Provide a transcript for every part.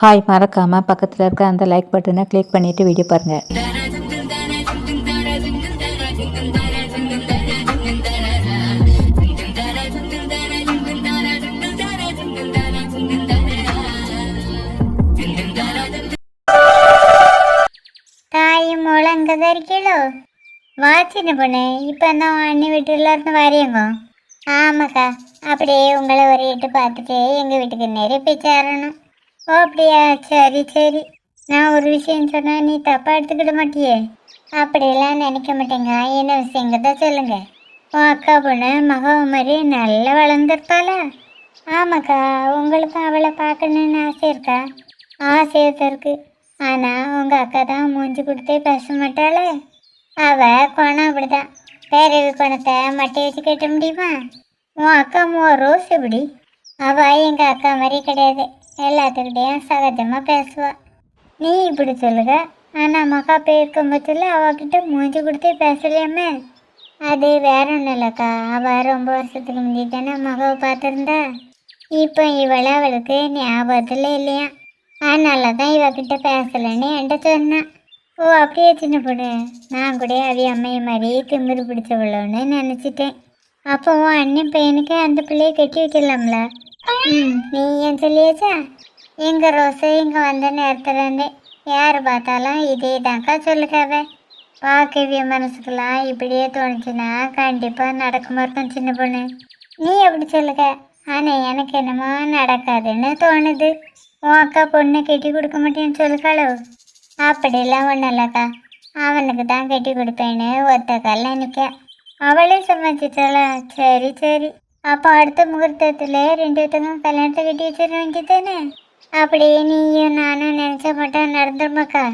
Hi, மறக்காமல் பக்கத்தில் இருக்க அந்த லைக் பட்டனை கிளிக் பண்ணிவிட்டு வீடியோ பாருங்கள். தாயும் முழங்கதான் இருக்கீளோ? வா சின்ன பொண்ணு, இப்போ தான் அண்ணி வீட்டுல இருந்து வரையங்க. ஆமாக்கா, அப்படியே உங்களை ஒரு இட்டு பார்த்துட்டு எங்கள் வீட்டுக்கு நிறைய போய் சேரணும். ஓ அப்படியா, சரி சரி. நான் ஒரு விஷயம் சொன்னால் நீ தப்பாக எடுத்துக்கிட மாட்டியே? அப்படியெல்லாம் நினைக்க மாட்டேங்க. என்ன விஷயங்க தான் சொல்லுங்க. உன் அக்கா பொண்ணு மகாவை மாதிரி நல்லா வளர்ந்துருப்பாளா? ஆமாக்கா, உங்களுக்கு அவளை பார்க்கணுன்னு ஆசை இருக்கா? ஆசையாக இருக்கு. ஆனால் உங்கள் அக்கா தான் மூஞ்சி கொடுத்தே பேச மாட்டாளே. அவள் குணம் அப்படிதான். பேரவி குணத்தை மட்டை வச்சு கட்ட முடியுமா? உன் அக்கா ரோஸ் எப்படி? அவள் எங்கள் அக்கா மாதிரி கிடையாது. எல்லாத்துக்கிட்டையும் சகஜமாக பேசுவா. நீ இப்படி சொல்லுக, ஆனால் மகா போயிருக்கும் பட்சத்தில் அவகிட்ட மூஞ்சி கொடுத்தே பேசலையாமே. அது வேற ஒன்றும் இல்லைக்கா. அவள் ரொம்ப வருஷத்துக்கு முந்தி தானே மகாவை பார்த்துருந்தா. இப்போ இவளை அவளுக்கு ஞாபகத்தில் இல்லையா, அதனால தான் இவகிட்ட பேசலைன்னு என்கிட்ட சொன்னான். ஓ அப்படியே சின்ன பொண்ணு, நான் கூட அவி அம்மையை மாதிரி திமிரு பிடிச்சவளோன்னு நினச்சிட்டேன். அப்போ உன் அண்ணன் பையனுக்கு அந்த பிள்ளையை கட்டி வைக்கலாம்ல? நீ ஏன் சொல்லியாச்சா? எங்கள் ரோஸு இங்கே வந்த நேரத்துலேருந்து யார் பார்த்தாலும் இதே தான்க்கா சொல்லுக்காவ. பார்க்கவிய மனசுக்கெல்லாம் இப்படியே தோணுச்சுன்னா கண்டிப்பாக நடக்குமா இருக்கும் சின்ன பொண்ணு. நீ எப்படி சொல்லுக்க, ஆனால் எனக்கு என்னமோ நடக்காதுன்னு தோணுது. உன் அக்கா பொண்ணு கட்டி கொடுக்க மாட்டேன்னு சொல்லுக்காளோ? அப்படிலாம் ஒன்றும் இல்லைக்கா. அவனுக்கு தான் கட்டி கொடுப்பேன்னு ஒத்த கால நிற்க. அவளே சமைச்சிட்டாளா? சரி சரி. அப்போ அடுத்த முகூர்த்தத்தில் ரெண்டு பேத்துக்கும் கல்யாணத்தை கட்டி வச்சிட வேண்டியதானே? அப்படியே நீயும் நானும் நினச்ச மட்டும் நடந்துருமாக்கா.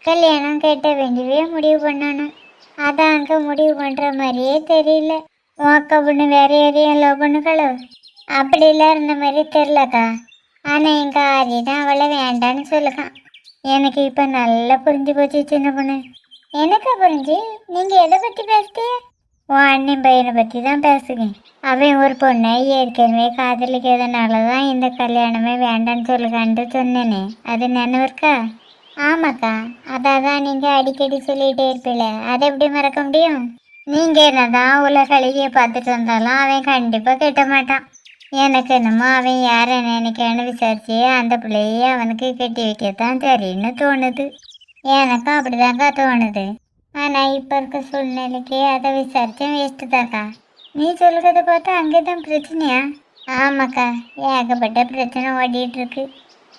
கல்யாணம் கட்ட வேண்டியவே முடிவு பண்ணணும். அதான் அங்கே முடிவு பண்ணுற மாதிரியே தெரியல. உன் அக்கா பொண்ணு வேற யாரையும் லவ் பண்ணுக்களோ? அப்படிலாம் இருந்த மாதிரி தெரிலக்கா. ஆனால் எங்கள் ஆரி தான் அவளை வேண்டான்னு சொல்லுக்கான். எனக்கு இப்போ நல்லா புரிஞ்சு போச்சு சின்ன பொண்ணு. எனக்கா புரிஞ்சு? நீங்கள் எதை பற்றி பேசுறீங்க? உன் அண்ணன் பையனை பற்றி தான் பேசுகிறேன். அவன் ஒரு பொண்ணை ஏற்கனவே காதலிக்கிறதுனால தான் இந்த கல்யாணமே வேண்டான்னு சொல்லுக்கான்ட்டு சொன்னேனே, அது நினைவு இருக்கா? ஆமாக்கா, அதான் நீங்கள் அடிக்கடி சொல்லிகிட்டே இருப்பீல, அதை எப்படி மறக்க முடியும்? நீங்கள் என்னதான் உலக அழகியை பார்த்துட்டு வந்தாலும் அவன் கண்டிப்பாக கெட்ட மாட்டான். எனக்கு என்னமோ அவன் யாரை நினைக்கான்னு விசாரிச்சு அந்த பிள்ளையை அவனுக்கு கட்டி வைக்கத்தான் சரின்னு தோணுது. எனக்கும் அப்படிதான்க்கா தோணுது. ஆனால் இப்போ இருக்க சூழ்நிலைக்கு அதை விசாரித்தேன் வேஸ்ட்டு தாக்கா. நீ சொல்கிறத பார்த்தா அங்கே தான் பிரச்சனையா? ஆமாக்கா, ஏகப்பட்ட பிரச்சனை ஓடிட்டுருக்கு.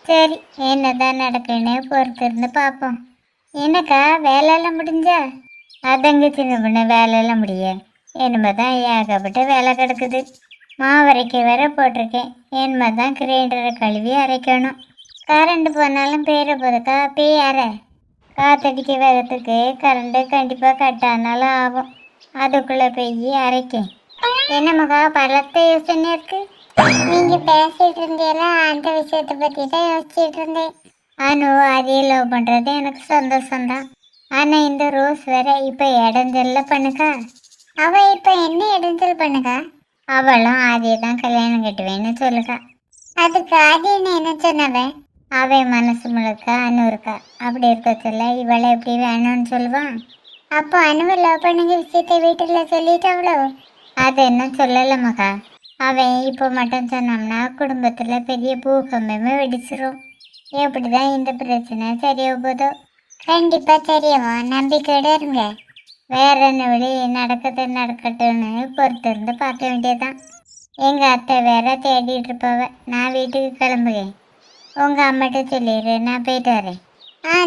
சரி, என்ன தான் நடக்குன்னு பொறுத்திருந்து பார்ப்போம். என்னக்கா, வேலையெல்லாம் முடிஞ்சா? அதங்க சின்ன பொண்ணு, வேலையெல்லாம் முடிய என்னமே தான் ஏகப்பட்ட வேலை கிடக்குது. மாவரைக்க வேற போட்டிருக்கேன். என்னமே தான் கிரைண்டரை கழுவி அரைக்கணும். கரண்ட் போனாலும் பேர போதுக்கா, பேய் அரை. காத்தடிக்க வேகத்துக்கு கரண்ட்டு கண்டிப்பாக கட் ஆனாலும் ஆகும். அதுக்குள்ளே போய் அரைக்கேன். என்ன மகா, பலத்த யோசனை இருக்கு? நீங்கள் பேசிகிட்டு இருந்தீங்களா, அந்த விஷயத்தை பற்றி தான் யோசிச்சுட்டு இருந்தேன். அனு அதே லவ் பண்ணுறது எனக்கு சந்தோஷம்தான். ஆனால் இந்த ரோஸ் வேற இப்போ இடைஞ்சல்ல பண்ணுக்கா. அவள் இப்போ என்ன இடைஞ்சல் பண்ணுக்கா? அவளும் அதே தான் கல்யாணம் கட்டுவேன்னு சொல்லுக்கா. அதுக்கு அது என்ன சொன்னவன்? அவன் மனசு முழுக்க அனு இருக்கா. அப்படி இருக்க சொல்ல இவளை எப்படி வேணும்னு சொல்லுவான்? அப்போ அனுவை லவ் பண்ணுங்க விஷயத்தை வீட்டில் சொல்லிட்டாவளோ? அது என்ன சொல்லலை மகா. அவன் இப்போ மட்டும் சொன்னோம்னா குடும்பத்தில் பெரிய பூகம்பமே வெடிச்சிரும். எப்படி தான் இந்த பிரச்சனை சரியாக போதோ? கண்டிப்பாக சரியாவும், நம்பிக்கையோட இருங்க. வேற என்ன வழி, நடக்கட்டும்னு பொறுத்திருந்து பார்க்க வேண்டியதுதான். எங்கள் அத்தை வேற தேடிட்டு இருப்பவ. நான் வீட்டுக்கு கிளம்புகிறேன். உங்கள் அம்மாட்ட சொல்லிடு, நான் போயிட்டு வரேன்.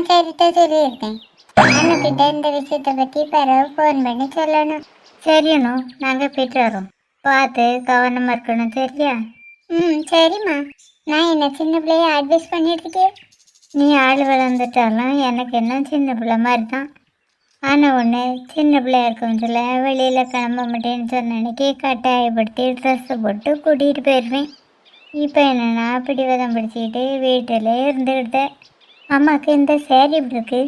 சரிட்ட சொல்லியிருக்கேன். அண்ணுக்கிட்ட இந்த விஷயத்தை பற்றி பிறகு ஃபோன் பண்ணி சொல்லணும். சரியண்ணோ, நாங்கள் போயிட்டு வரோம். பார்த்து கவனமாக இருக்கணும், சரியா? சரிம்மா. நான் என்ன சின்ன பிள்ளைய அட்வைஸ் பண்ணிட்டுருக்கேன். நீ ஆள் வளர்ந்துட்டாலும் எனக்கு என்ன சின்ன பிள்ளை மாதிரி தான். ஆனால் ஒன்று, சின்ன பிள்ளையா இருக்கும் சொல்ல வெளியில் கிளம்ப மாட்டேன்னு சொன்ன அன்னைக்கு கட்டாயப்படுத்தி ட்ரெஸ்ஸை போட்டு கூட்டிகிட்டு போயிடுவேன். இப்போ என்னென்னா பிடிவாதம் பிடிச்சிக்கிட்டு வீட்டில் இருந்துக்கிட்டேன். அம்மாவுக்கு இந்த சேரீ இப்படி இருக்கு.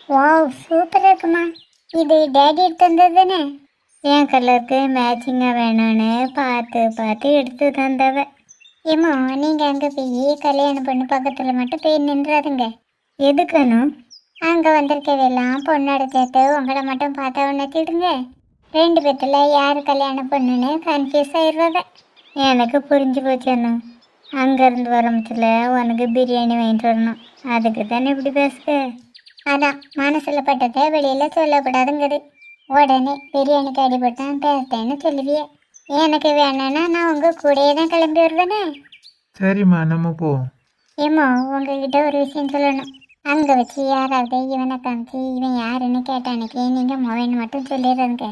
வாவ், சூப்பராக இருக்குமா. இது டேடி எடுத்து தந்தது தானே? என் கலருக்கு மேட்சிங்காக வேணும்னு பார்த்து பார்த்து எடுத்து தந்தவ. ஏம்மா நீங்கள் அங்கே போய் கல்யாணம் பொண்ணு பக்கத்தில் மட்டும் போய் நின்றாதுங்க. எதுக்கணும்? அங்கே வந்திருக்கவெல்லாம் பொண்ணோட சேர்த்து உங்களை மட்டும் பார்த்தா உணர்த்திடுங்க. ரெண்டு பேத்துல யார் கல்யாணம் பொண்ணுன்னு கன்ஃபியூஸ் ஆயிடுவாங்க. எனக்கு புரிஞ்சு போச்சேண்ணா. அங்கேருந்து வரமத்துல உனக்கு பிரியாணி வாங்கிட்டு வரணும். அதுக்கு தானே இப்படி பேசுக. அதான் மனசில் பட்டதை வெளியில் சொல்லக்கூடாதுங்குது. உடனே பிரியாணிக்கு அடிபட்டான் பேசுறேன்னு சொல்லுவியே. எனக்கு வேணும்னா நான் உங்கள் கூடயே தான் கிளம்பி வருவேனே. சரிம்மா நம்ம போவோம். ஏம்மா உங்ககிட்ட ஒரு விஷயம் சொல்லணும். அங்கே வச்சு யாராவது இவனை காமிச்சு இவன் யாருன்னு கேட்டானுக்கு நீங்கள் மொபைல் மட்டும் சொல்லிடுறதுங்க.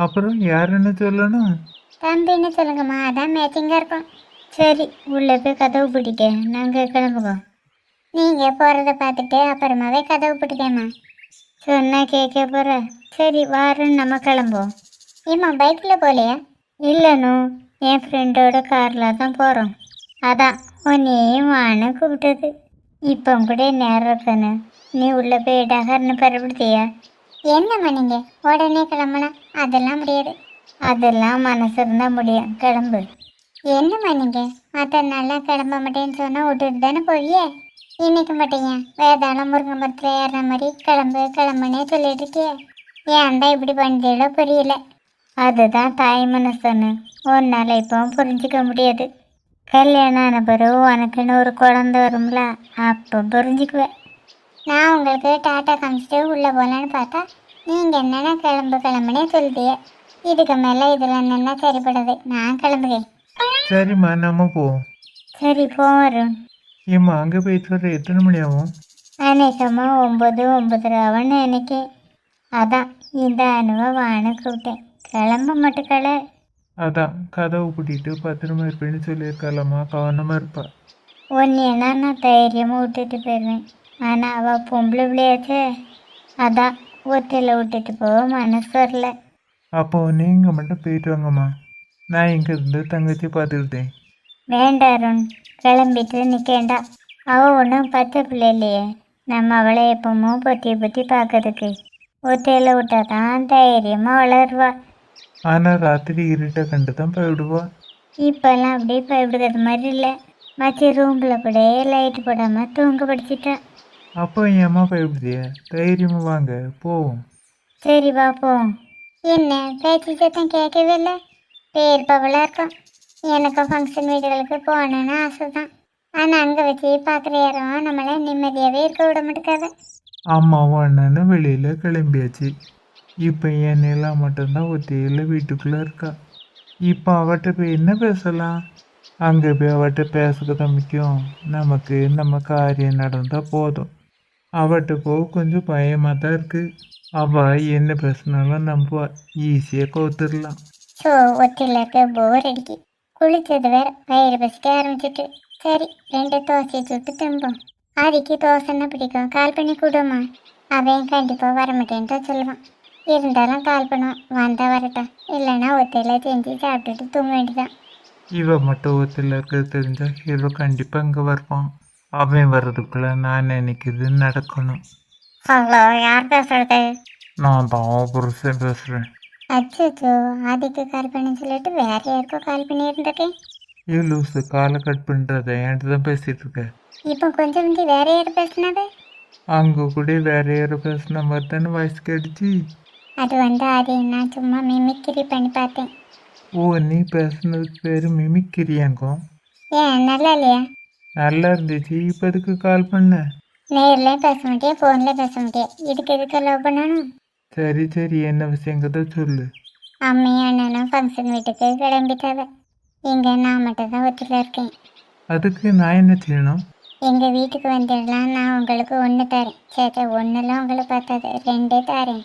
அப்புறம் யாருன்னு சொல்லணும்? தம்பின்னு சொல்லுங்கம்மா, அதான் மேட்சிங்காக இருக்கும். சரி உள்ளே போய் கதவு பிடிக்க நாங்கள் கிளம்புவோம். நீங்கள் போகிறத பார்த்துட்டு அப்புறமாவே கதவு பிடிக்கேம்மா. சொன்னா கேட்க போகிற. சரி வாரன்னு நம்ம கிளம்புவோம். ஏம்மா பைக்கில் போகலையா? இல்லைண்ணோ, என் ஃப்ரெண்டோட காரில் தான் போகிறோம். அதான் உன்னையும் வான்னு கூப்பிட்டது. இப்போ கூட நேரம் இருக்கானு நீ உள்ளே போய் டகர்னு பரப்படுத்தியா? என்னம்மா நீங்கள் உடனே கிளம்புனா அதெல்லாம் முடியாது. அதெல்லாம் மனசு இருந்தால் முடியும். கிளம்பு. என்னம்மா நீங்கள் மற்ற நாளாக கிளம்ப மாட்டேன்னு சொன்னால் விட்டுட்டு தானே போவியே. இன்னைக்கு மாட்டீங்க வேதாளம் முருங்கை மரத்தில் ஏறுற மாதிரி கிளம்பு கிளம்புன்னே சொல்லிட்டு இருக்கியே. ஏன்டா இப்படி பண்ணுறீங்களோ புரியல. அதுதான் தாய் மனசுன்னு உன்னால் இப்போ புரிஞ்சிக்க முடியாது. கல்யாணம் ஆன பிறகு உனக்குன்னு ஒரு குழந்தை வரும்ல, அப்போ புரிஞ்சுக்குவேன். நான் உங்களுக்கு டாட்டா காமிச்சிட்டு உள்ளே போகலான்னு பார்த்தா நீங்கள் என்னென்ன கிளம்புனே சொல்லிட்டியே. இதுக்கு மேலே இதில் என்னென்ன சரிப்படாது. நான் கிளம்புகிறேன். சரிம்மா நம்ம போவோம். சரி போகிறோம். ஏம்மா அங்கே போயிட்டு வர எத்தனை மணி ஆகும்? அநேகமாக 9-9:30 எனக்கு. அதான் இந்த அணுவை வான்னு கூப்பிட்டேன். கிளம்ப மாட்டுக்கள. அதான் கதவு பூட்டிட்டு பத்திரமா இருப்பேன்னு சொல்லியிருக்கலாமா, கவனமாக இருப்பா. ஒன்றியனா நான் தைரியமாக விட்டுட்டு போயிடுவேன். ஆனால் அவள் பொம்பளை பிள்ளையாச்சே. அதான் ஒத்தையில் விட்டுட்டு போக மனசு வரல. அப்போ நீங்கள் மட்டும் போயிட்டு வாங்கம்மா. நான் இங்கே இருந்து தங்கச்சி பார்த்துக்கிட்டேன். வேண்டாம் அருண், கிளம்பிட்டு நிற்கேண்டா. அவள் ஒன்றும் பச்சை பிள்ளை இல்லையே. நம்ம அவளை எப்பமோ பொத்தி பொத்தி பார்க்கறதுக்கு. ஒத்தையில் விட்டா தான் தைரியமாக வளருவா. ஆனால் ராத்திரி இருட்டை கண்டு தான் போயிடுவா. இப்போல்லாம் அப்படியே பயப்படுறது மாதிரி இல்லை. மச்சி ரூமில் கூட லைட்டு போடாமல் தூங்க படிச்சிட்டா. அப்போ ஏம்மா பயப்படுதிய? தைரியமாக வாங்க போவோம். சரி வா போவோம். என்ன பேச்சு சத்தம் கேட்கவே இல்லை. பேர் பவலாக இருக்கும். எனக்கும் ஃபங்க்ஷன் வீடுகளுக்கு போகணுன்னு ஆசை தான். ஆனால் அங்கே வச்சு பார்க்குற யாரும் நம்மளை நிம்மதியாகவே இருக்க விட மாட்டேக்காது. அம்மாவும் அண்ணனும் வெளியில் கிளம்பியாச்சு. இப்போ என் நிலா மட்டும்தான் ஒத்தையில் வீட்டுக்குள்ளே இருக்கா. இப்போ அவட்ட போய் என்ன பேசலாம்? அங்கே போய் அவட்ட பேசுக தம்பிக்கும். நமக்கு நம்ம காரியம் நடந்தால் போதும். அவட்ட போக கொஞ்சம் பயமாக தான் இருக்குது. அவள் என்ன பேசினாலும் நம்புவா. ஈஸியாக கோத்துடலாம். ஸோ ஒத்தியில் இருக்க போர் அடிக்கி. குளித்தது வேற வயிறு பசிக்க ஆரம்பிச்சிட்டு. சரி 2 தோசையை சுட்டு திரும்பும். ஆதிக்கு தோசைன்னா பிடிக்கும். கால் பண்ணி கூடுமா. அவன் கண்டிப்பாக வரமாட்டேன்னு தான் சொல்லுவான். இருந்தாலும் கால் பண்ணுவான். வந்தால் வரட்டும். இல்லைன்னா ஒத்தையில் செஞ்சு சாப்பிட்டுட்டு தூங்க வேண்டியதான். இவ மட்டும் ஒருத்தர் இருக்கிறது தெரிஞ்சால் ஹீரோ கண்டிப்பாக இங்கே வருவான். அவன் வர்றதுக்குள்ளே நான் நினைக்கிறது நடக்கணும். ஹலோ, யார் பேசுறது? நான் தான் புருஷன் பேசுகிறேன். அச்சோ, ஆதிக்கு கால் பண்ணி சொல்லிட்டு வேற யாருக்கோ கால் பண்ணியிருந்திருக்கேன். ஏ லூஸு, காலை கட் பண்ணுறத என்கிட்ட தான் பேசிகிட்டு இருக்க. இப்போ கொஞ்சம் முந்தி வேற யார் பேசுனது? அங்கே கூட வேற யாரும் பேசுன மாதிரி தானே வாய்ஸ் கேட்டுச்சு. அது ஆதி, நான் சும்மா மிமிக்ரி பண்ணி பார்த்தேன். ஓ, நீ பேசுனதுக்கு பேர் மிமிக்கிரியாங்கோ. ஏன் நல்லா இல்லையா? நல்லா இருந்துச்சு. இப்போ எதுக்கு கால் பண்ண? நேரில் பேச மாட்டேன், ஃபோனில் பேச மாட்டேன். இதுக்கு எதுக்கு லவ் பண்ணணும்? சரி சரி, என்ன விஷயங்கத சொல்லு. அம்மையும் அண்ணனும் ஃபங்க்ஷன் வீட்டுக்கு கிளம்பிட்டாங்க. இங்கே நான் மட்டும் தான் ஒத்தியில் இருக்கேன். அதுக்கு நான் என்ன செய்யணும்? எங்கள் வீட்டுக்கு வந்துடலாம். நான் உங்களுக்கு 1 தரேன். சேச்சா 1லாம் உங்களுக்கு பார்த்தது 2 தரேன்.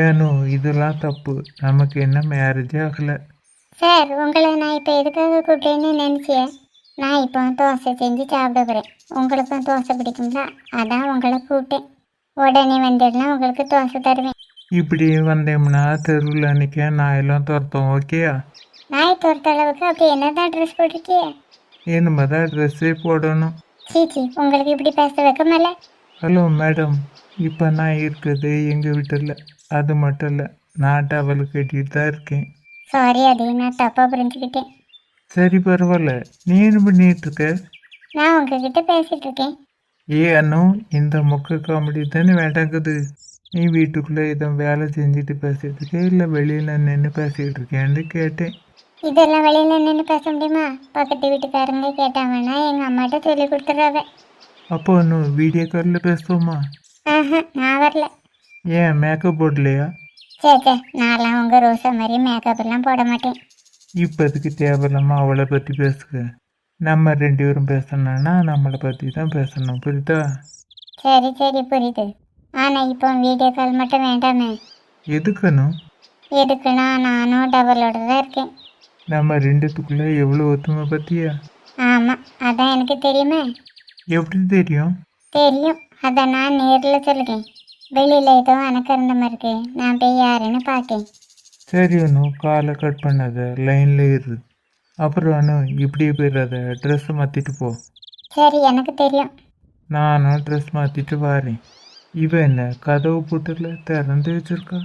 ஏனோ இதெல்லாம் தப்பு. நமக்கு என்ன மேரேஜே ஆகலை. சார், உங்களை நான் இப்போ எதுக்காக கூப்பிட்டேன்னு நினச்சியேன். நான் இப்போ தோசை செஞ்சு சாப்பிட போகிறேன். உங்களுக்கும் தோசை பிடிக்குங்களா? அதான் உங்களை கூப்பிட்டேன். உடனே வந்துடலாம், உங்களுக்கு தோசை தருவேன். இப்படி வந்தோம்னா தெருவில் அன்றைக்கி நாயெல்லாம் துரத்தோம். ஓகேயா? நாய் துரத்த அளவுக்கு அப்படி என்ன தான் ட்ரெஸ் போட்டிருக்கியே? என்னமா தான் ட்ரெஸ்ஸே போடணும். சீச்சி, உங்களுக்கு இப்படி பேச வைக்கமல்ல. ஹலோ மேடம், இப்போ நான் இருக்கிறது எங்கள் வீட்டில். அது மட்டும் இல்லை, நான் டவல் கட்டிட்டு தான் இருக்கேன். சாரி, அது நான் தப்பாக புரிஞ்சுக்கிட்டேன். சரி பரவாயில்ல. நீ என்ன பண்ணிட்டு இருக்க? நான் உங்ககிட்ட பேசிட்டு இருக்கேன். ஏ அண்ணு, இந்த மொக்க காமெடி தானே வேண்டாங்குது. நீ வீட்டுக்குள்ளே ஏதோ வேலை செஞ்சுட்டு பேசிட்டு இருக்க, இல்லை வெளியில் நின்று பேசிக்கிட்டு இருக்கேன்னு கேட்டேன். இதெல்லாம் வெளியில நின்று பேச முடியுமா? பக்கத்து வீட்டுக்காரங்க கேட்டாங்கன்னா எங்க அம்மாட்ட சொல்லி கொடுத்துறாவ. அப்போ இன்னும் வீடியோ காலில் பேசுவோமா? நான் வரல. ஏன் மேக்கப் போடலையா? சே நான்லாம் உங்க ரோசா மாதிரி மேக்கப் எல்லாம் போட மாட்டேன். இப்போதைக்கு தேவையில்லாமல் அவளை பற்றி பேசுக. நம்ம 2 பேரும் பேசணும்னா நம்மளை பற்றி தான் பேசணும், புரியுதா? சரி புரியுது. ஆனா இப்போ வீடியோ கால் மட்டும் வேண்டாமே. எதுக்கணும்? எதுக்குன்னா நானும் டபுளோட தான் இருக்கேன். நம்ம 2த்துக்குள்ளே எவ்வளோ ஒத்துமை பற்றியா? ஆமா, அதான் எனக்கு தெரியுமே. எப்படி தெரியும்? தெரியும், அதான் நான் நேரில் சொல்லுறேன். வெளியில ஏதோ அணக்கிறந்த மாதிரி இருக்கு, நான் போய் யாருன்னு பார்க்கேன். சரி அனு, காலை கட் பண்ணாத, லைனில் இரு. அப்புறம் அனு, இப்படியே போயிடாத, ட்ரெஸ்ஸை மாற்றிட்டு போ. சரி, எனக்கு தெரியும். நானும் ட்ரெஸ் மாற்றிட்டு வரேன். இவன் என்ன கதவு போட்டுல திறந்து வச்சிருக்கா?